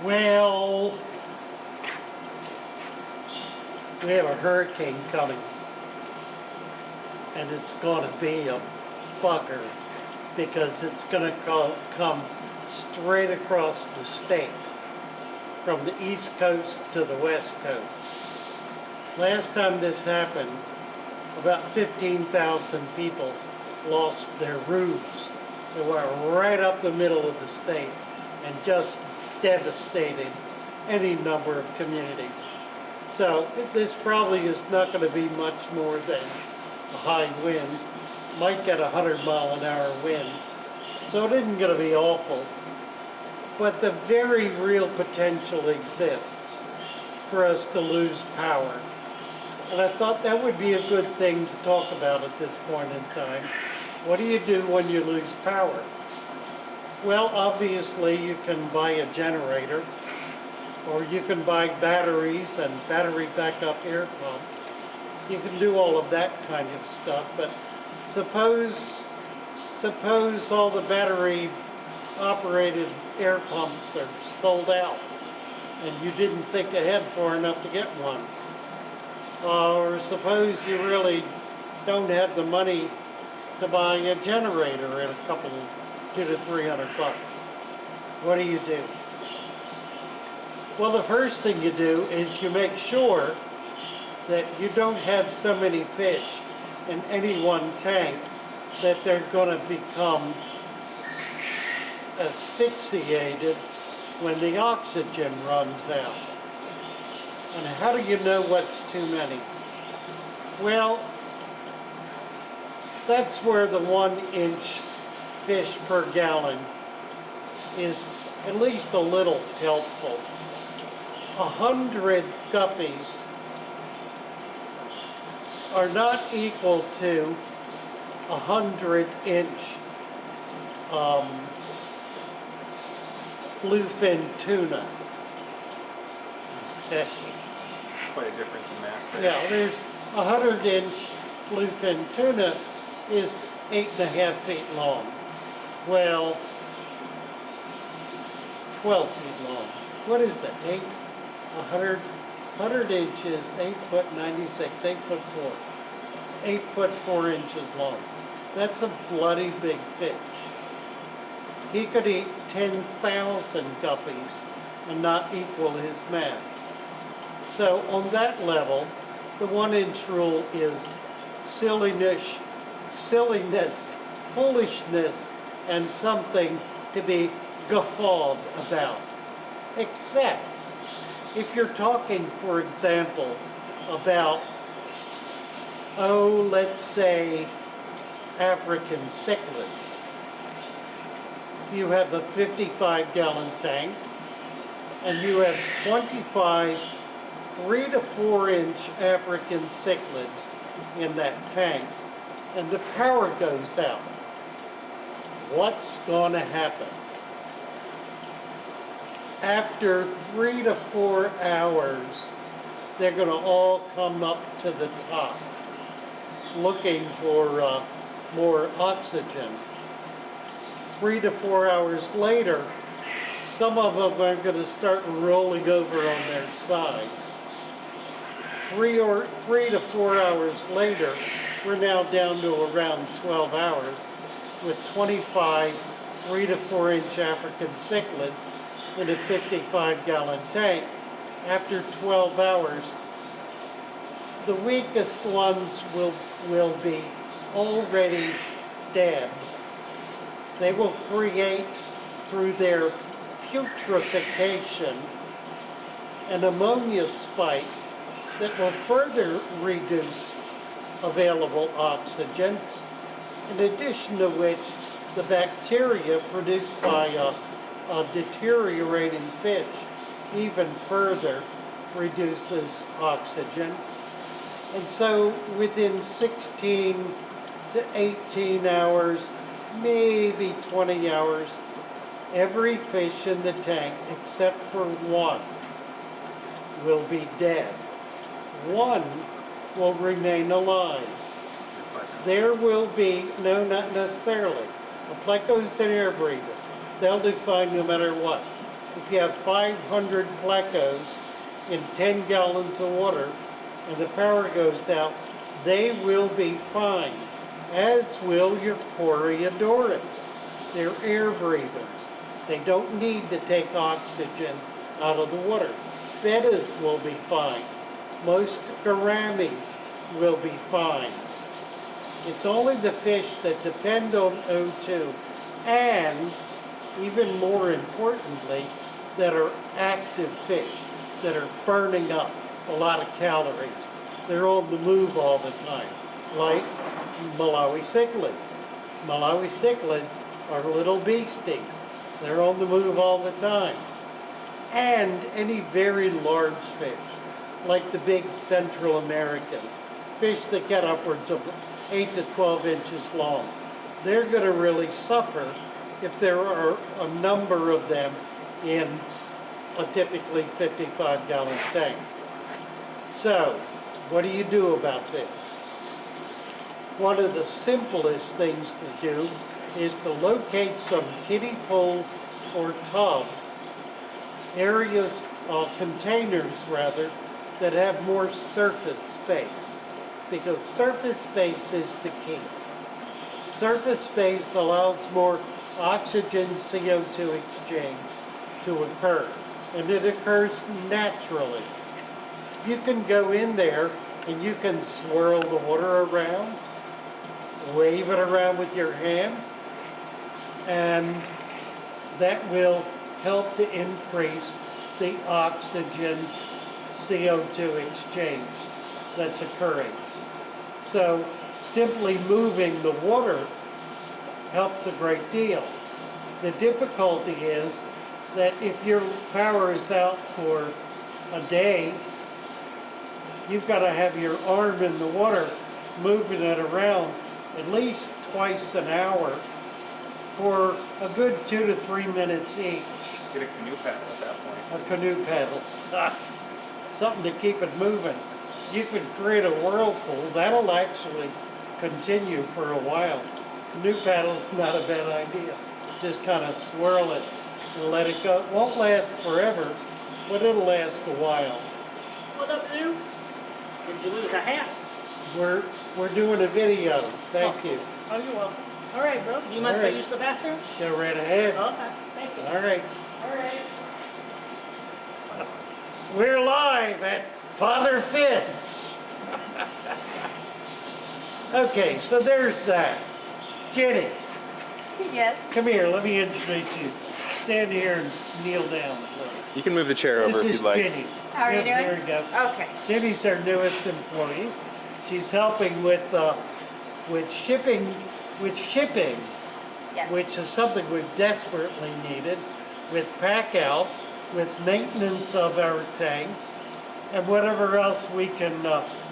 Well, we have a hurricane coming, and it's going to be a bugger because it's going to come straight across the state from the East Coast to the West Coast. Last time this happened, about 15,000 people lost their roofs. They were right up the middle of the state and just devastated any number of communities. So this probably is not going to be much more than a high wind. Might get 100-mile-an-hour winds. So it isn't going to be awful. But the very real potential exists for us to lose power. And I thought that would be a good thing to talk about at this point in time. What do you do when you lose power? Well, obviously you can buy a generator, or you can buy batteries and battery backup air pumps. You can do all of that kind of stuff, but suppose all the battery operated air pumps are sold out and you didn't think ahead far enough to get one. Or suppose you really don't have the money to buy a generator at $200 to $300. What do you do? Well, the first thing you do is you make sure that you don't have so many fish in any one tank that they're going to become asphyxiated when the oxygen runs out. And how do you know what's too many? Well, that's where the 1-inch fish per gallon is at least a little helpful. 100 guppies are not equal to 100-inch bluefin tuna. Okay. Quite a difference in mass there. Yeah, there's 100-inch bluefin tuna is 8.5 feet long. Well, 12 feet long. What is it? 100 inches, 8'96", 8'4". 8'4" long. That's a bloody big fish. He could eat 10,000 guppies and not equal his mass. So on that level, the 1-inch rule is silliness, foolishness, and something to be guffawed about. Except if you're talking, for example, about, let's say, African cichlids. You have a 55-gallon tank, and you have 25 3 to 4 inch African cichlids in that tank, and the power goes out. What's going to happen? After 3 to 4 hours, they're going to all come up to the top looking for more oxygen. 3 to 4 hours later, some of them are going to start rolling over on their side. 3 to 4 hours later, we're now down to around 12 hours with 25 3 to 4 inch African cichlids in a 55-gallon tank. After 12 hours, the weakest ones will be already dead. They will create, through their putrefaction, an ammonia spike that will further reduce available oxygen, in addition to which the bacteria produced by a deteriorating fish even further reduces oxygen. And so within 16 to 18 hours, maybe 20 hours, every fish in the tank except for one will be dead. One will remain alive. There will be, no, not necessarily. A pleco's an air breather. They'll do fine no matter what. if you have 500 plecos in 10 gallons of water and the power goes out, they will be fine, as will your Coreodoras. They're air breathers. They don't need to take oxygen out of the water. Bettas will be fine. Most gouramis will be fine. It's only the fish that depend on O2 and, even more importantly, that are active fish, that are burning up a lot of calories. They're on the move all the time, like Malawi cichlids. Malawi cichlids are little beasties. They're on the move all the time. And any very large fish, like the big Central Americans, fish that get upwards of 8 to 12 inches long. They're going to really suffer if there are a number of them in a typically 55-gallon tank. So, what do you do about this? One of the simplest things to do is to locate some kiddie pools or tubs, areas, containers rather, that have more surface space, because surface space is the key. Surface space allows more oxygen CO2 exchange to occur, and it occurs naturally. You can go in there and you can swirl the water around, wave it around with your hand, and that will help to increase the oxygen CO2 exchange that's occurring. So simply moving the water helps a great deal. The difficulty is that if your power is out for a day, you've got to have your arm in the water moving it around at least twice an hour for a good 2 to 3 minutes each. Get a canoe paddle at that point. A canoe paddle. Something to keep it moving. You can create a whirlpool. That'll actually continue for a while. Canoe paddle's not a bad idea. Just kind of swirl it and let it go. It won't last forever, but it'll last a while. What up, dude? Did you lose a hat? We're doing a video. Thank you. Oh, you're welcome. All right, bro. Do you mind All if I right. use the bathroom? Go right ahead. Okay, thank you. All right. All right. We're live at Father Finn's. Okay, so there's that. Jenny, Yes. come here. Let me introduce you. Stand here and kneel down. You can move the chair over This if is you'd like. Jenny. How are you Yep, doing? There we go. Okay. Jenny's our newest employee. She's helping with shipping, Yes. which is something we've desperately needed, with pack out, with maintenance of our tanks, and whatever else we can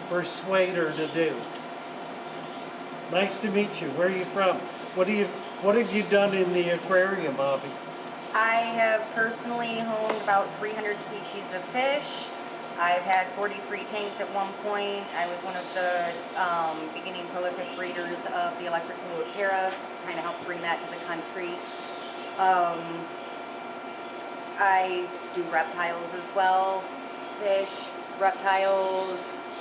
persuade her to do. Nice to meet you. Where are you from? What have you done in the aquarium hobby? I have personally honed about 300 species of fish. I've had 43 tanks at one point. I was one of the beginning prolific breeders of the electric blue Acara, kind of helped bring that to the country. I do reptiles as well, fish, reptiles,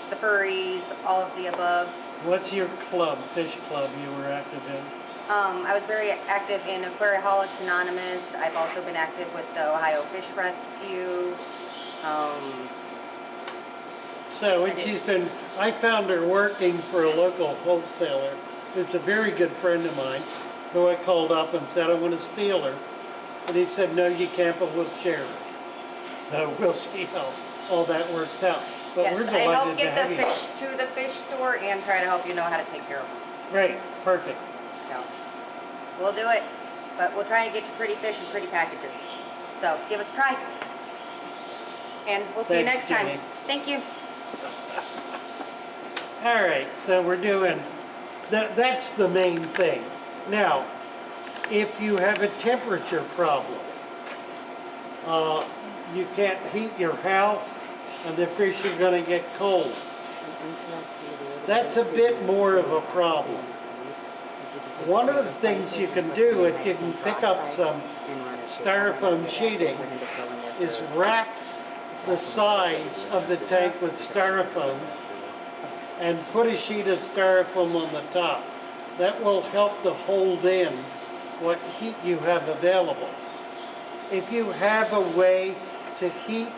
the furries, all of the above. What's your club, fish club you were active in? I was very active in Aquariaholics Anonymous. I've also been active with the Ohio Fish Rescue. So, and I found her working for a local wholesaler. It's a very good friend of mine who I called up and said, I want to steal her. And he said, no, you can't, but we'll share her. So we'll see how all that works out. But we're Yes, I help delighted to get have the you. fish to the fish store and try to help you know how to take care of them. Great, perfect. So, we'll do it, but we'll try to get you pretty fish and pretty packages. So, give us a try. And we'll see you Thanks, next time. Jenny. Thank you. All right, so we're doing, that's the main thing. Now, if you have a temperature problem, you can't heat your house and the fish are going to get cold. That's a bit more of a problem. One of the things you can do is you can pick up some styrofoam sheeting is wrap the sides of the tank with styrofoam and put a sheet of styrofoam on the top. That will help to hold in what heat you have available. If you have a way to heat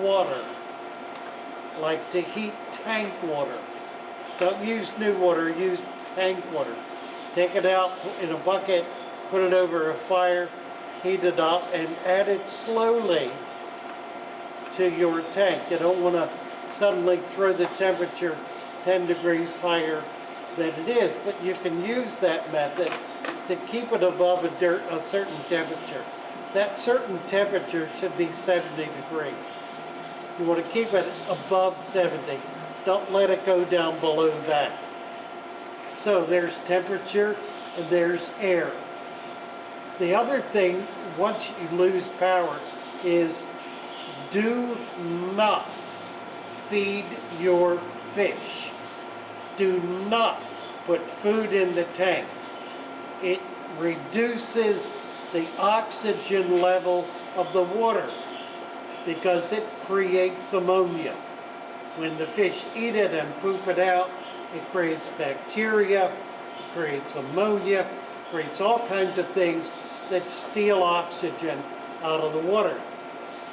water, like to heat tank water, don't use new water, use tank water. Take it out in a bucket, put it over a fire, heat it up, and add it slowly to your tank. You don't want to suddenly throw the temperature 10 degrees higher than it is, but you can use that method to keep it above a certain temperature. That certain temperature should be 70 degrees. You want to keep it above 70. Don't let it go down below that. So there's temperature and there's air. The other thing, once you lose power, is do not feed your fish. Do not put food in the tank. It reduces the oxygen level of the water because it creates ammonia. When the fish eat it and poop it out, it creates bacteria, it creates ammonia, creates all kinds of things that steal oxygen out of the water.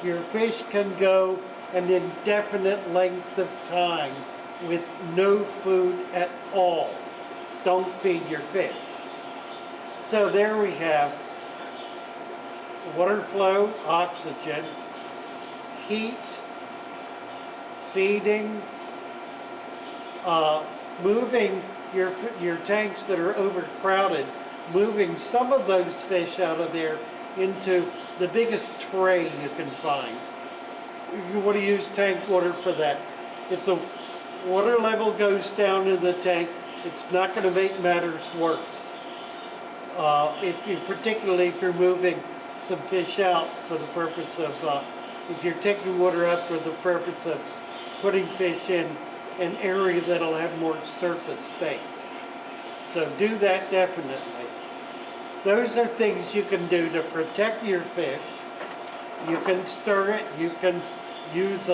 Your fish can go an indefinite length of time with no food at all. Don't feed your fish. So there we have water flow, oxygen, heat, feeding, moving your tanks that are overcrowded, moving some of those fish out of there into the biggest tray you can find. You want to use tank water for that. If the water level goes down in the tank, it's not going to make matters worse. Particularly if you're moving some fish out for the purpose of, if you're taking water up for the purpose of putting fish in an area that'll have more surface space. So do that definitely. Those are things you can do to protect your fish. You can stir it. You can use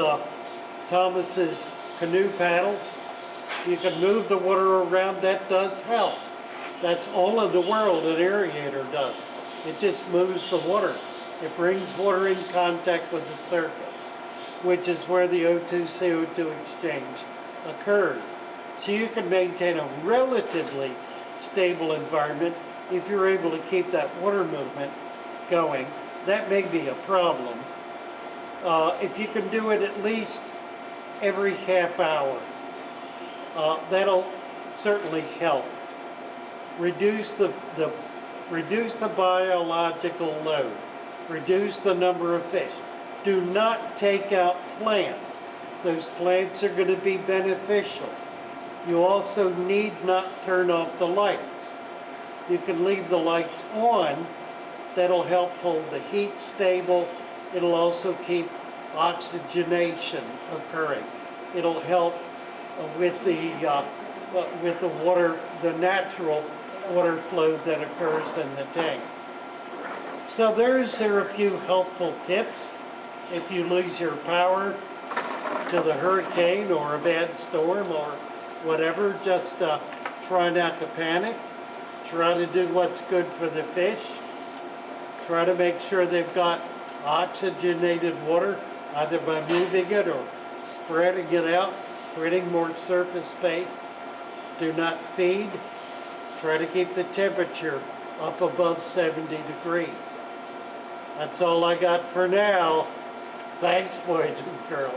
Thomas's canoe paddle. You can move the water around. That does help. That's all in the world an aerator does. It just moves the water. It brings water in contact with the surface, which is where the O2-CO2 exchange occurs. So you can maintain a relatively stable environment if you're able to keep that water movement going. That may be a problem. If you can do it at least every half hour, that'll certainly help. Reduce the biological load. Reduce the number of fish. Do not take out plants. Those plants are going to be beneficial. You also need not turn off the lights. You can leave the lights on. That'll help hold the heat stable. It'll also keep oxygenation occurring. It'll help with the water, the natural water flow that occurs in the tank. So there are a few helpful tips. If you lose your power to the hurricane or a bad storm or whatever, just try not to panic. Try to do what's good for the fish. Try to make sure they've got oxygenated water, either by moving it or spreading it out, creating more surface space. Do not feed. Try to keep the temperature up above 70 degrees. That's all I got for now. Thanks, boys and girls.